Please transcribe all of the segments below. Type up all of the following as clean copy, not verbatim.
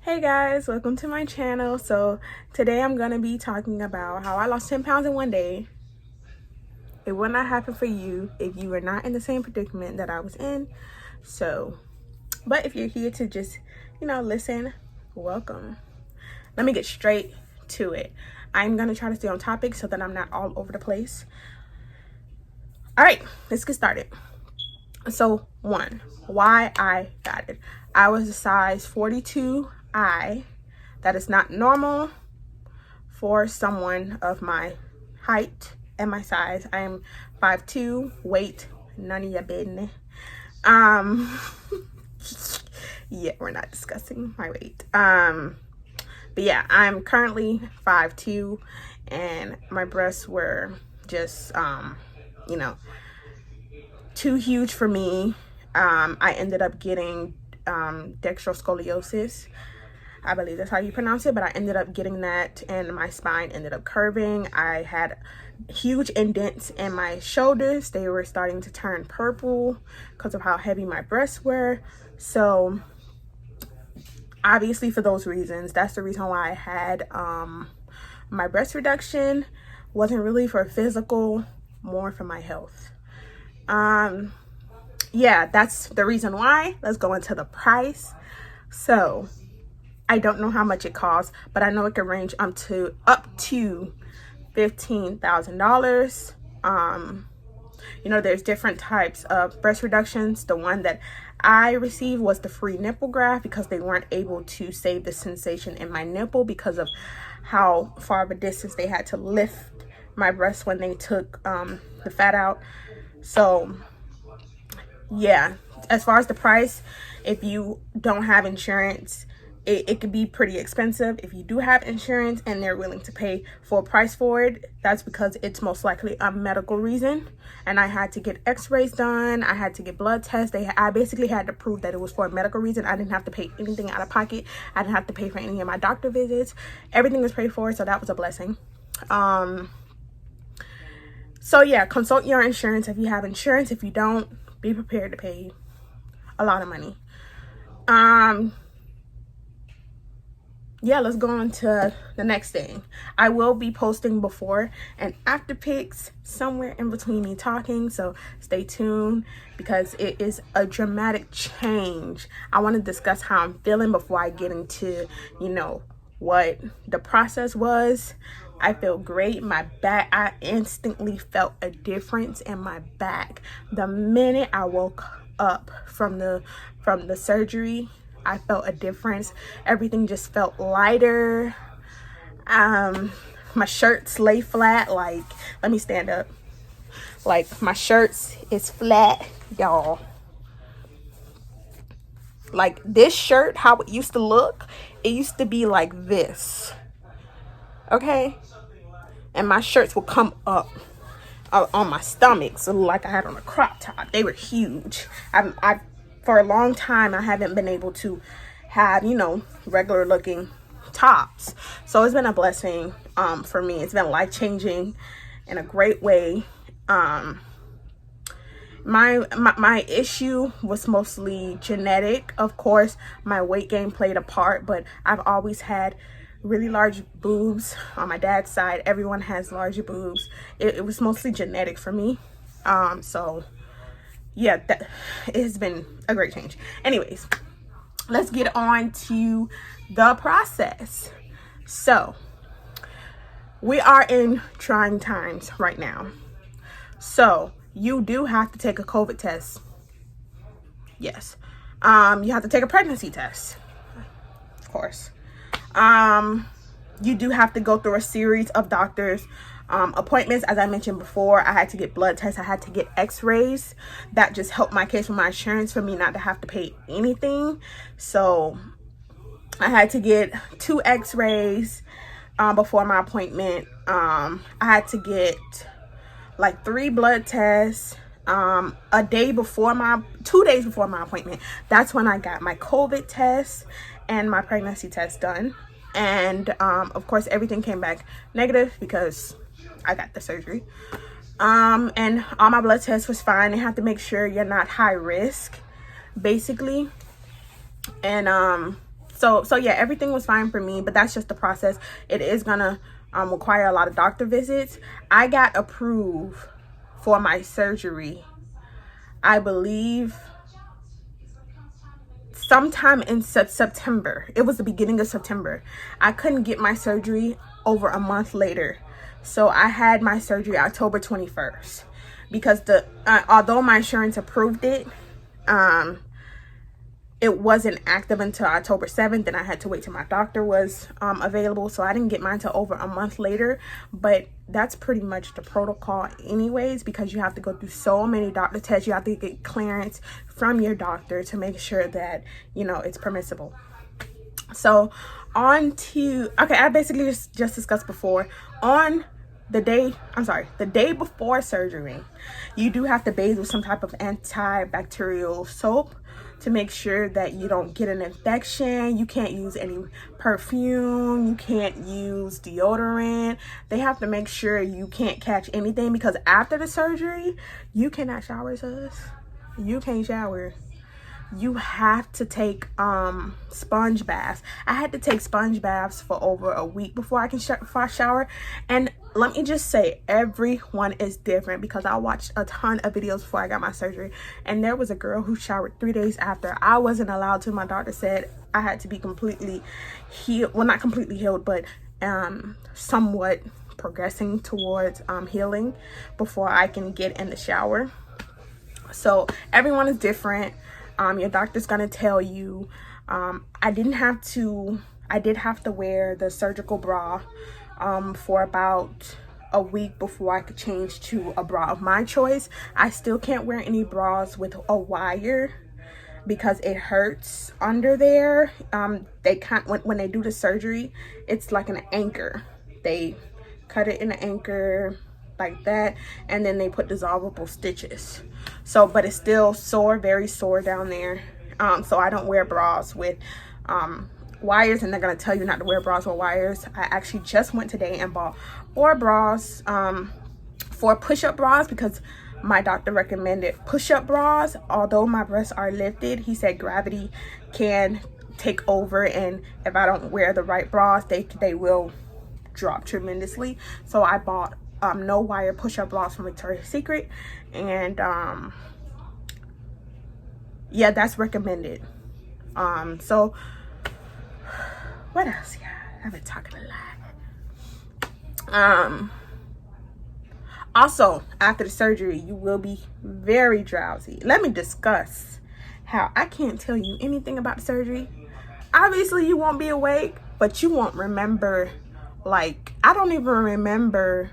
Hey guys, welcome to my channel. So today I'm gonna be talking about how I lost 10 pounds in one day. It would not happen for you if you were not in the same predicament that I was in. But if you're here to just, listen, welcome. Let me get straight to it. I'm gonna try to stay on topic so that I'm not all over the place. All right, let's get started. So why I got it. I was a size 42I. That is not normal for someone of my height and my size. I am 5'2", weight, none of your business. Yeah, we're not discussing my weight. But yeah, I'm currently 5'2", and my breasts were just, too huge for me. I ended up getting dextroscoliosis. I believe that's how you pronounce it, but I ended up getting that, and my spine ended up curving. I had huge indents in my shoulders. They were starting to turn purple because of how heavy my breasts were. So obviously for those reasons, that's the reason why I had my breast reduction. Wasn't really for physical, more for my health. Yeah, that's the reason why. Let's go into the price. So I don't know how much it costs, but I know it can range up to $15,000. There's different types of breast reductions. The one that I received was the free nipple graft because they weren't able to save the sensation in my nipple because of how far of a distance they had to lift my breast when they took the fat out. So yeah, as far as the price, if you don't have insurance, it could be pretty expensive. If you do have insurance and they're willing to pay full price for it, that's because it's most likely a medical reason. And I had to get x-rays done. I had to get blood tests. I basically had to prove that it was for a medical reason. I didn't have to pay anything out of pocket. I didn't have to pay for any of my doctor visits. Everything was paid for, so that was a blessing. So yeah, consult your insurance if you have insurance. If you don't, be prepared to pay a lot of money. Yeah, let's go on to the next thing. I will be posting before and after pics somewhere in between me talking, so stay tuned because it is a dramatic change. I want to discuss how I'm feeling before I get into, what the process was. I feel great. My back, I instantly felt a difference in my back. The minute I woke up from the surgery, I felt a difference. Everything just felt lighter. My shirts lay flat. Like, let me stand up. Like, my shirts is flat, y'all. Like, this shirt, how it used to look, it used to be like this. Okay? And my shirts would come up on my stomach, so like I had on a crop top. They were huge. I for a long time I haven't been able to have regular looking tops, so it's been a blessing for me. It's been life-changing in a great way. My issue was mostly genetic. Of course, my weight gain played a part, but I've always had really large boobs on my dad's side. Everyone has larger boobs. It was mostly genetic for me. So yeah, that it has been a great change. Anyways, let's get on to the process. So we are in trying times right now. So you do have to take a COVID test. Yes. You have to take a pregnancy test, of course. You do have to go through a series of doctors appointments. As I mentioned before, I had to get blood tests. I had to get x-rays. That just helped my case with my insurance for me not to have to pay anything. So I had to get 2 x-rays before my appointment. I had to get like 3 blood tests 2 days before my appointment. That's when I got my COVID test and my pregnancy test done. And of course everything came back negative because I got the surgery. And all my blood tests was fine. They have to make sure you're not high risk, basically. And So yeah, everything was fine for me, but that's just the process. It is gonna require a lot of doctor visits. I got approved for my surgery, I believe sometime in September. It was the beginning of September. I couldn't get my surgery over a month later, so I had my surgery October 21st because although my insurance approved it, it wasn't active until October 7th, and I had to wait till my doctor was available, so I didn't get mine till over a month later. But that's pretty much the protocol anyways, because you have to go through so many doctor tests. You have to get clearance from your doctor to make sure that, you know, it's permissible. So on to, okay, I basically just discussed before, on the day before surgery, you do have to bathe with some type of antibacterial soap to make sure that you don't get an infection. You can't use any perfume, you can't use deodorant. They have to make sure you can't catch anything, because after the surgery, you cannot shower, sis. You can't shower. You have to take sponge baths. I had to take sponge baths for over a week before I can shower. And let me just say, everyone is different, because I watched a ton of videos before I got my surgery, and there was a girl who showered 3 days after. I wasn't allowed to. My doctor said I had to be completely healed. Well, not completely healed, but somewhat progressing towards healing before I can get in the shower. So everyone is different. Your doctor's gonna tell you. I did have to wear the surgical bra for about a week before I could change to a bra of my choice. I still can't wear any bras with a wire because it hurts under there. They can't, when they do the surgery, it's like an anchor. They cut it in an anchor like that, and then they put dissolvable stitches. So, but it's still sore, very sore down there. So I don't wear bras with wires, and they're gonna tell you not to wear bras with wires. I actually just went today and bought 4 bras, 4 push-up bras, because my doctor recommended push-up bras. Although my breasts are lifted, he said gravity can take over, and if I don't wear the right bras, they will drop tremendously. So I bought no wire push-up bras from Victoria's Secret, and yeah, that's recommended. So what else? Yeah, I've been talking a lot. Also, after the surgery, you will be very drowsy. Let me discuss how I can't tell you anything about the surgery. Obviously, you won't be awake, but you won't remember. Like, I don't even remember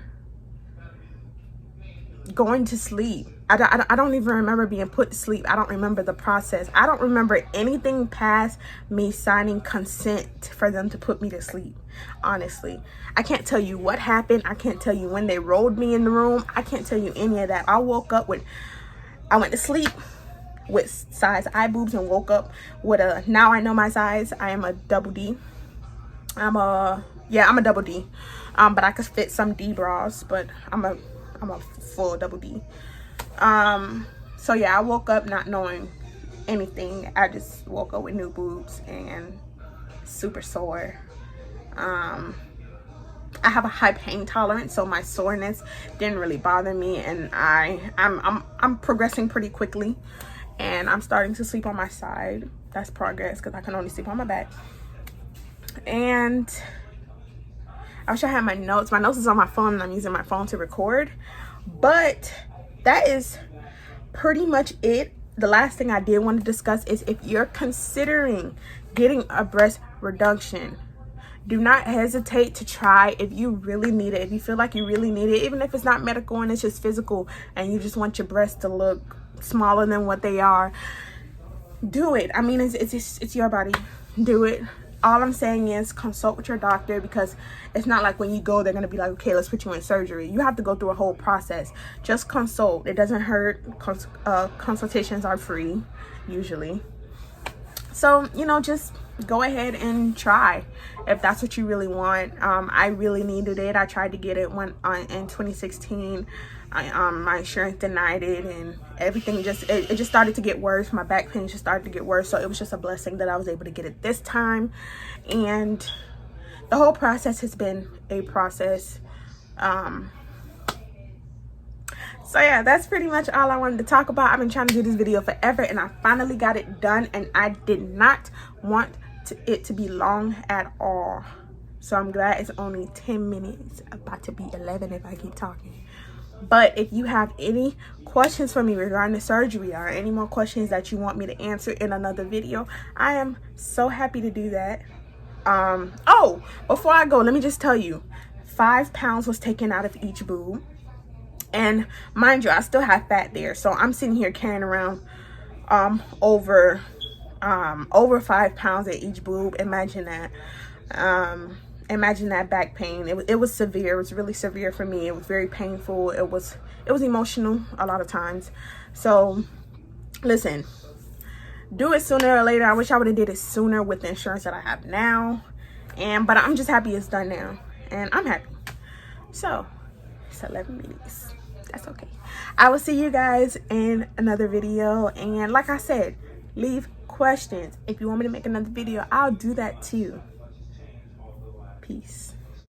going to sleep. I don't even remember being put to sleep. I don't remember the process. I don't remember anything past me signing consent for them to put me to sleep. Honestly, I can't tell you what happened. I can't tell you when they rolled me in the room. I can't tell you any of that. I went to sleep with size I boobs and woke up with a, now I know my size. I am a double D. I'm a double D. But I could fit some D bras, but I'm a full double D. So yeah, I woke up not knowing anything. I just woke up with new boobs and super sore. I have a high pain tolerance, so my soreness didn't really bother me, and I'm progressing pretty quickly, and I'm starting to sleep on my side. That's progress, because I can only sleep on my back. And I wish I had my notes. My notes is on my phone, and I'm using my phone to record. But that is pretty much it. The last thing I did want to discuss is, if you're considering getting a breast reduction, do not hesitate to try if you really need it. If you feel like you really need it, even if it's not medical and it's just physical, and you just want your breasts to look smaller than what they are, do it. I mean, it's your body. Do it. All I'm saying is consult with your doctor, because it's not like when you go, they're going to be like, okay, let's put you in surgery. You have to go through a whole process. Just consult. It doesn't hurt. Consultations are free, usually. So, you know, just go ahead and try if that's what you really want. I really needed it. I tried to get it in 2016. My insurance denied it, and everything just it just started to get worse. My back pain just started to get worse, so it was just a blessing that I was able to get it this time. And the whole process has been a process. So yeah, that's pretty much all I wanted to talk about. I've been trying to do this video forever, and I finally got it done, and I did not want it to be long at all. So I'm glad it's only 10 minutes, about to be 11 if I keep talking. But if you have any questions for me regarding the surgery, or any more questions that you want me to answer in another video, I am so happy to do that. Oh, before I go, let me just tell you, 5 pounds was taken out of each boob. And mind you, I still have fat there, so I'm sitting here carrying around over 5 pounds at each boob. Imagine that. Imagine that back pain. It was severe. It was really severe for me. It was very painful. It was emotional a lot of times. So listen, do it sooner or later. I wish I would have did it sooner with the insurance that I have now, but I'm just happy it's done now, and I'm happy. So it's 11 minutes. That's okay. I will see you guys in another video, and like I said, leave questions. If you want me to make another video, I'll do that too. Peace.